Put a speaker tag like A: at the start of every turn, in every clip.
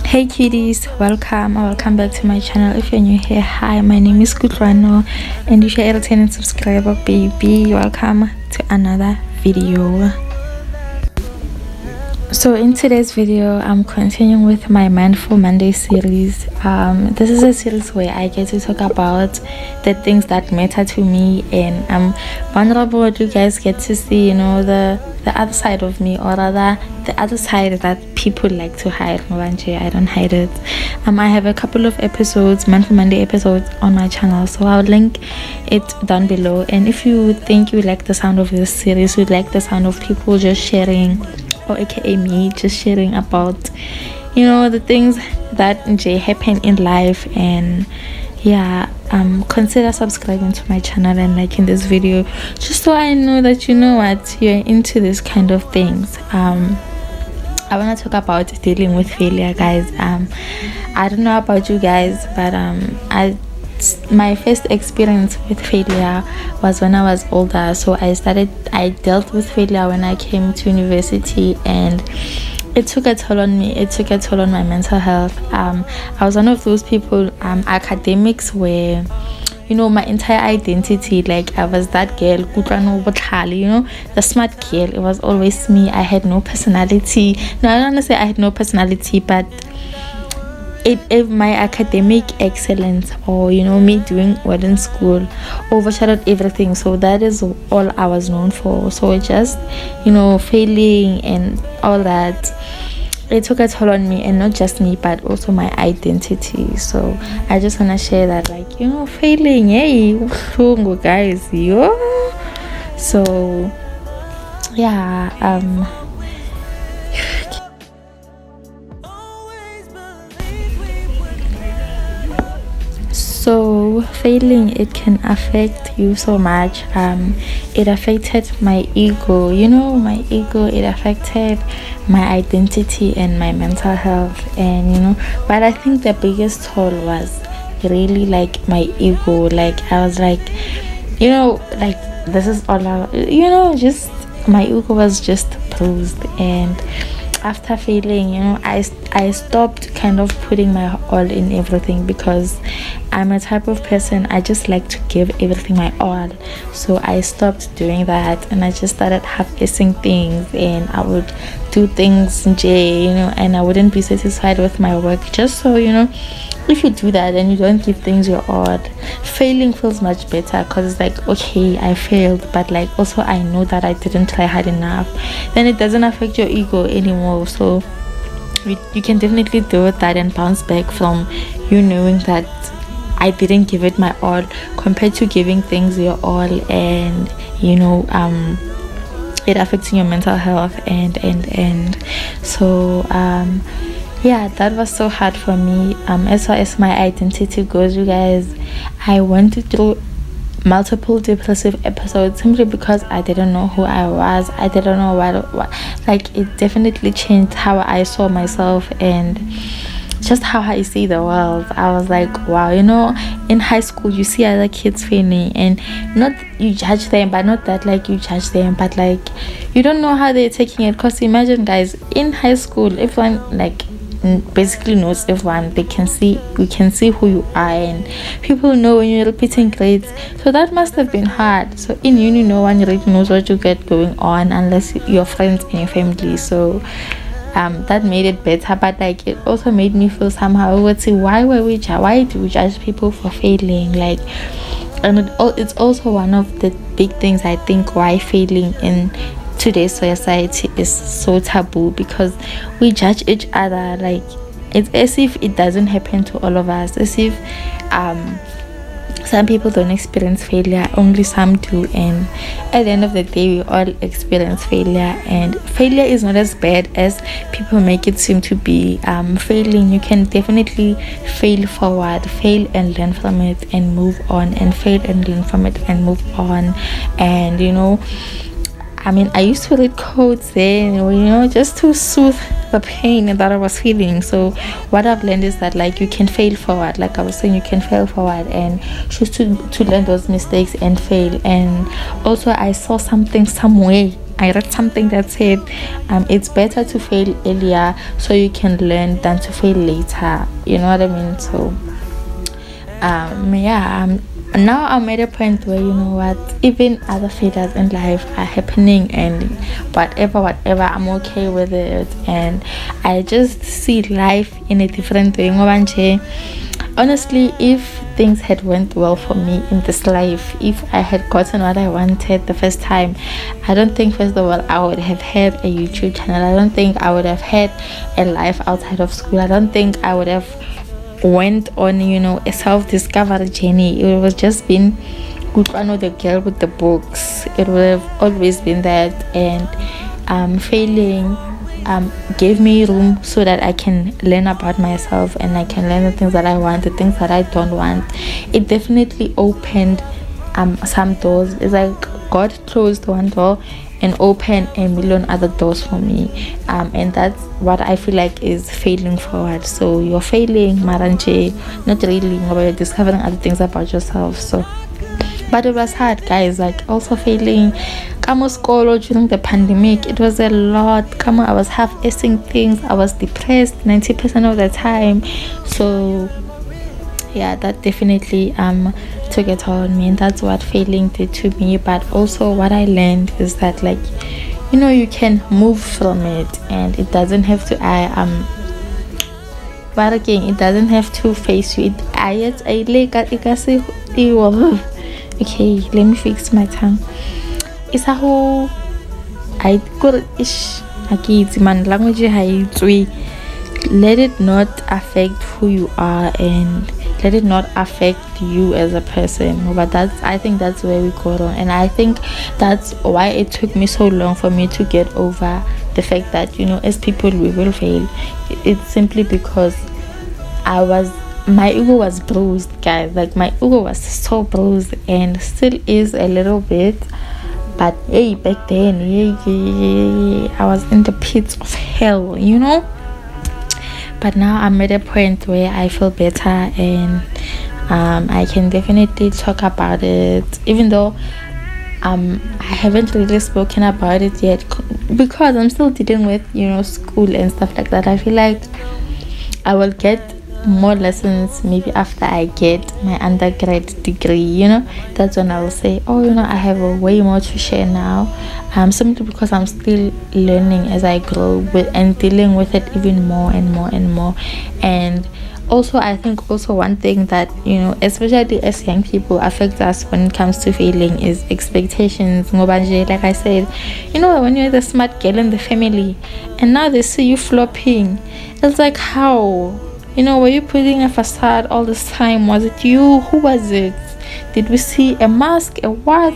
A: Hey cuties, welcome back to my channel. If you're new here, hi, my name is Kutlwano, and if you're a returning subscriber, baby, welcome to another video. So in today's video, I'm continuing with my Mindful Monday series. This is a series where I get to talk about the things that matter to me, and I'm vulnerable. You guys get to see, the other side of me, or rather the other side that people like to hide. I don't hide it. I have a couple of episodes, Mindful Monday episodes, on my channel, so I'll link it down below. And if you think you like the sound of this series, you like the sound of people just sharing, or aka me just sharing about the things that happen in life, and consider subscribing to my channel and liking this video, just so I know that you're into this kind of things. I want to talk about dealing with failure, guys. I don't know about you guys, but my first experience with failure was when I was older. So I dealt with failure when I came to university, and it took a toll on me. It took a toll on my mental health. I was one of those people, academics were, my entire identity, like I was that girl, Kutlwano Mahlayeye, the smart girl. It was always me. I had no personality. No, I don't want to say I had no personality, but if my academic excellence, or me doing well in school, overshadowed everything. So that is all I was known for. So just failing and all that, it took a toll on me, and not just me but also my identity. So I just want to share that, failing, hey, guys, so So failing, it can affect you so much. It affected my ego, my ego. It affected my identity and my mental health, and but I think the biggest toll was really like my ego. Like I was like, this is all I, just my ego was just bruised. And after failing, I stopped kind of putting my all in everything, because I'm a type of person, I just like to give everything my all. So I stopped doing that, and I just started half-assing things, and I would do things and I wouldn't be satisfied with my work. Just so if you do that and you don't give things your all, failing feels much better, because it's like, okay, I failed, but like also I know that I didn't try hard enough. Then it doesn't affect your ego anymore. So you can definitely deal with that and bounce back from knowing that I didn't give it my all, compared to giving things your all and it affecting your mental health and so that was so hard for me. As far as my identity goes, you guys, I went through multiple depressive episodes simply because I didn't know who I was. I didn't know what like it definitely changed how I saw myself and just how I see the world. I was like, wow, in high school you see other kids failing, and not you judge them, but not that like you judge them, but like you don't know how they're taking it. Because imagine, guys, in high school, everyone basically knows everyone. We can see who you are, and people know when you're repeating grades. So that must have been hard. So in uni, no one really knows what you get going on unless your friends and your family. So that made it better, but like it also made me feel somehow, I would say, why do we judge people for failing? Like, and it's also one of the big things I think why failing in today's society is so taboo, because we judge each other. Like it's as if it doesn't happen to all of us, as if some people don't experience failure, only some do. And at the end of the day, we all experience failure, and failure is not as bad as people make it seem to be. Failing, you can definitely fail forward, fail and learn from it and move on, and fail and learn from it and move on. And I used to read quotes then, just to soothe the pain that I was feeling. So what I've learned is that like you can fail forward, like I was saying, you can fail forward and choose to learn those mistakes and fail. And also I saw something somewhere I read something that said it's better to fail earlier so you can learn than to fail later. You know what I mean? So now I'm at a point where, you know what, even other failures in life are happening, and whatever, I'm okay with it, and I just see life in a different way. Honestly, if things had went well for me in this life, if I had gotten what I wanted the first time, I don't think, first of all, I would have had a YouTube channel. I don't think I would have had a life outside of school. I don't think I would have went on, you know, a self-discovery journey. It was just been Kutlwano, the girl with the books. It would have always been that. And failing gave me room so that I can learn about myself, and I can learn the things that I want, the things that I don't want. It definitely opened some doors. It's like God closed one door and open a million other doors for me, and that's what I feel like is failing forward. So you're failing, maranje, not really, but you're discovering other things about yourself. So, but it was hard, guys. Like, also failing Skolo during the pandemic, it was a lot. I was half-assing things. I was depressed 90% of the time. So yeah, that definitely took it on me, and that's what failing did to me. But also what I learned is that, like, you know, you can move from it, and it doesn't have to but again, it doesn't have to face you. Okay, let me fix my tongue. It's a whole language. Let it not affect who you are, and let it not affect you as a person. But I think that's where we go wrong, and I think that's why it took me so long for me to get over the fact that, you know, as people we will fail. It's simply because my ego was bruised, guys. Like, my ego was so bruised, and still is a little bit. But hey, back then, I was in the pits of hell, you know. But now I'm at a point where I feel better, and I can definitely talk about it, even though I haven't really spoken about it yet, because I'm still dealing with, you know, school and stuff like that. I feel like I will get more lessons maybe after I get my undergrad degree, you know. That's when I will say, oh, you know, I have a way more to share now, simply because I'm still learning as I grow with and dealing with it even more and more and more. And also, I think also one thing that, you know, especially as young people, affects us when it comes to failing is expectations. Like I said, you know, when you're the smart girl in the family and now they see you flopping, it's like, how? You know, were you putting a facade all this time? Was it you? Who was it? Did we see a mask? A what?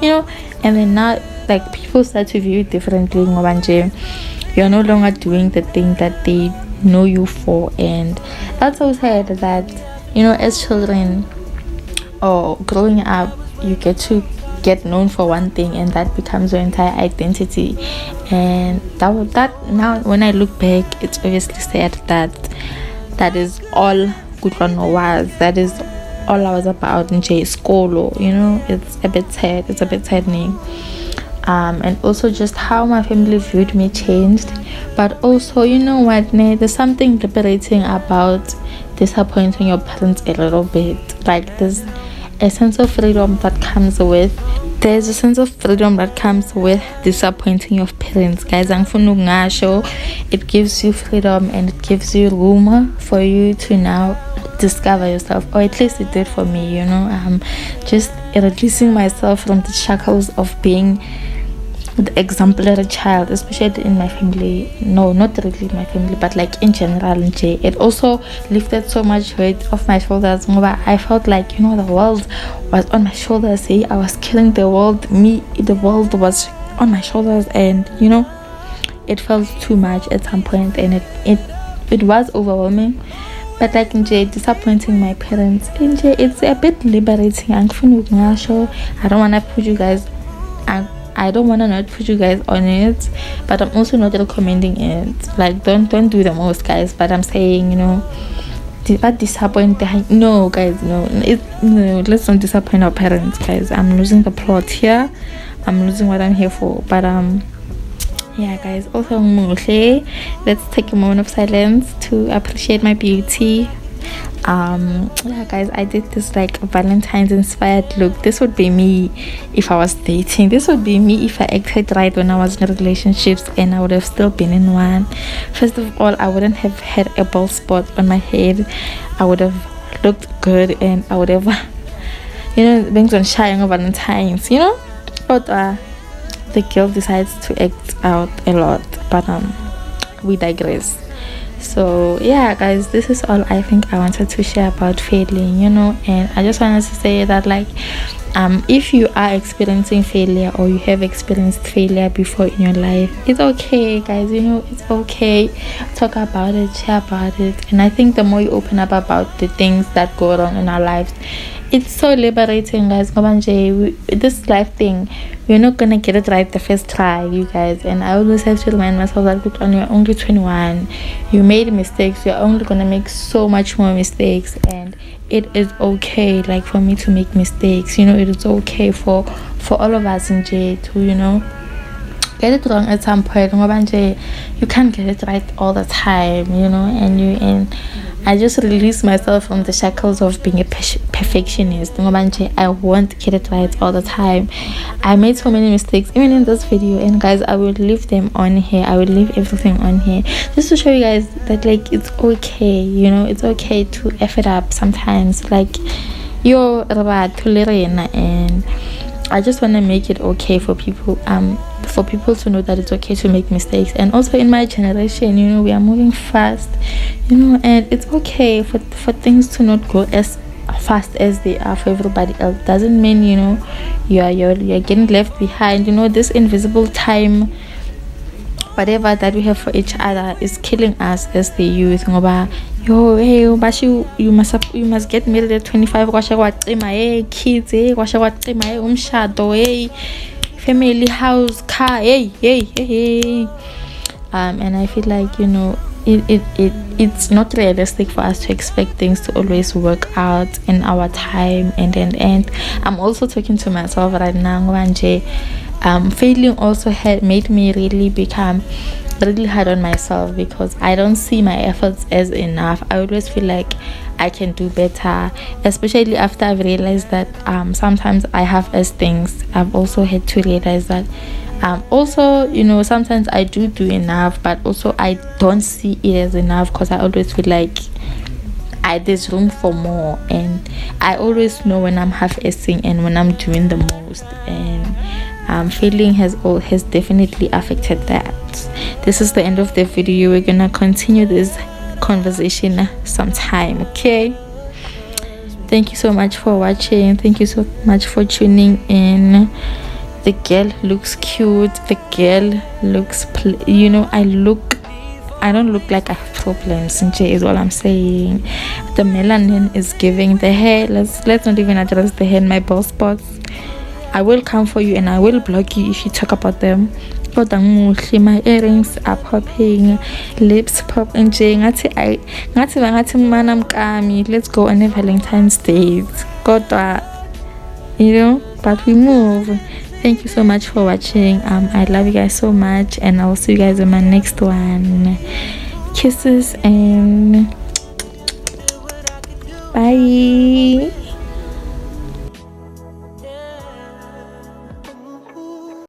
A: You know? And then now, like, people start to view it differently. You're no longer doing the thing that they know you for. And that's so sad that, you know, as children or growing up, you get known for one thing, and that becomes your entire identity. And that now, when I look back, it's obviously sad that is all Kutlwano was. That is all I was about in school. You know, it's a bit sad. It's a bit saddening. And also just how my family viewed me changed. But also, you know what, there's something liberating about disappointing your parents a little bit. Like, there's a sense of freedom that comes with disappointing your parents, guys. It gives you freedom, and it gives you room for you to now discover yourself, or at least it did for me, you know. Just releasing myself from the shackles of being the exemplary child, especially in my family. No, not really my family, but like in general. It also lifted so much weight off my shoulders. I felt like, you know, the world was on my shoulders. I was killing the world. The world was on my shoulders, and, you know, it felt too much at some point, and it was overwhelming. But like, disappointing my parents, it's a bit liberating. I don't want to put you guys I don't want to not put you guys on it, but I'm also not recommending it. Like, don't do the most, guys. But I'm saying, you know, but disappoint no guys, no, no, let's not disappoint our parents, guys. I'm losing the plot here, I'm losing what I'm here for. But yeah guys, also let's take a moment of silence to appreciate my beauty. Yeah guys, I did this like Valentine's inspired look. This would be me if I was dating. This would be me if I acted right when I was in relationships, and I would have still been in one. First of all, I wouldn't have had a bald spot on my head. I would have looked good, and I would have things on shy on Valentine's, but the girl decides to act out a lot. But we digress. So yeah guys, this is all I think I wanted to share about failing, and I just wanted to say that, like, if you are experiencing failure, or you have experienced failure before in your life, it's okay guys, it's okay. Talk about it, share about it. And I think the more you open up about the things that go wrong in our lives, it's so liberating, guys. This life thing, we're not gonna get it right the first try, you guys. And I always have to remind myself that when you're only 21, you made mistakes. You're only gonna make so much more mistakes, and it is okay, like, for me to make mistakes. It is okay for all of us in J to get it wrong at some point. You can't get it right all the time, and I just release myself from the shackles of being a perfectionist. I won't get it right all the time. I made so many mistakes even in this video, and guys, I will leave them on here. I will leave everything on here just to show you guys that, like, it's okay. It's okay to F it up sometimes. Like, you're about to learn, and I just want to make it okay for people to know that it's okay to make mistakes. And also in my generation, we are moving fast, and it's okay for things to not go as fast as they are for everybody else. Doesn't mean you're getting left behind. This invisible time, whatever that we have for each other, is killing us as the youth. You must get married at 25. Kids, family, house, car, and I feel like it's not realistic for us to expect things to always work out in our time. And I'm also talking to myself right now. Failing also had made me really become really hard on myself, because I don't see my efforts as enough. I always feel like I can do better, especially after I've realized that sometimes I have as things. I've also had to realize that sometimes I do enough, but also I don't see it as enough, because I always feel like there's room for more, and I always know when I'm half-assing and when I'm doing the most. And failing has definitely affected that. This is the end of the video. We're gonna continue this conversation sometime, okay? Thank you so much for watching. Thank you so much for tuning in. The girl looks cute. The girl looks I don't look like I have problems, is all I'm saying. The melanin is giving. The hair, let's not even address the hair and my bald spots. I will come for you and I will block you if you talk about them. My earrings are popping, lips pop, and let's go on a Valentine's date. But we move. Thank you so much for watching. I love you guys so much, and I'll see you guys in my next one. Kisses and bye.